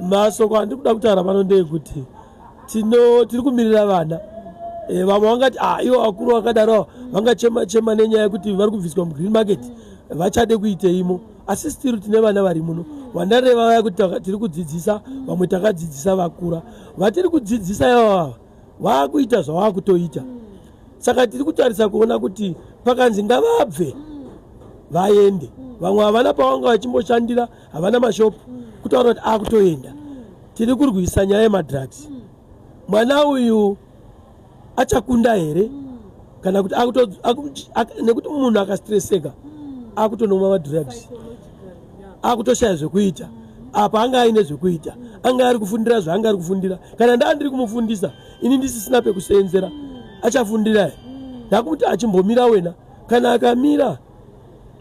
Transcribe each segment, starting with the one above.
masoko andikuda kutaura pano ndeyekuti tiri kumirira vana vamwe vangati ivo vakuru vakadaro vangachema nenyaya yekuti vari kubviswa mugreen market vachade kuiteimo, asi still tine vana vari muno vandareva vaya kuti tiri kudzidzisa, vamwe takadzidzisa vakura, vatiri kudzidzisa ivava vakuita zvavakutoita. Saka tiri kutarisa kuona kuti pakanzi ngavabve vaende, vamwe havana pavanga vachimboshandira, havana mashopu, kutaura kuti akutoenda. Tiri kurwisa nyaya yemadrugs. Mwana uyu achakunda here kana kuti nekuti munhu akastreseka akutonomwa madrugs, akutoshaya zvekuita. Apa anga aine zvekuita, anga ari kufundira zvaanga ari kufundira. Kana ndandiri kumufundisa ini ndisisina pekuseenzera, achafundira here? Ndakuti achimbomira wena, kana akamira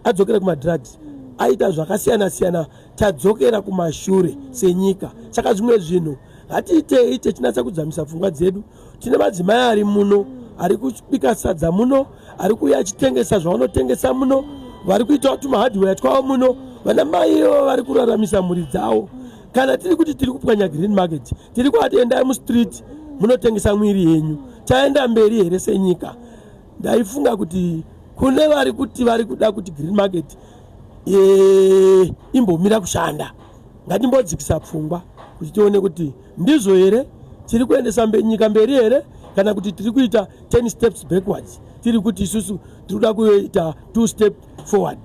adzokera kumadrugs, aita zvakasiyana siyana, tadzokera kumashure senyika. Saka zvimwe zvinhu ngatiitei techinatsa kudzamisa pfungwa dzedu. Tine madzimai ari muno, ari kubika sadza muno, ari kuuya achitengesa zvavanotengesa muno, vari kuita tumahardware twavo muno, vana maiwo vari kuraramisa mhuri dzavo. Kana tiri kuti tiri kupwanya green market, tiri kuati endai mustreet munotengesa mwiri yenyu, taenda mberi here senyika? Ndaifunga kuti kune vari kuti vari kuda kuti green market imbomira kushanda, ngatimbodzikisa pfungwa kuti tione kuti ndizvo here tiri kuendesa nyika mberi here, kana kuti tiri kuita 10 steps backwards, tiri kuti isusu tiri kuda kuita 2 steps forward.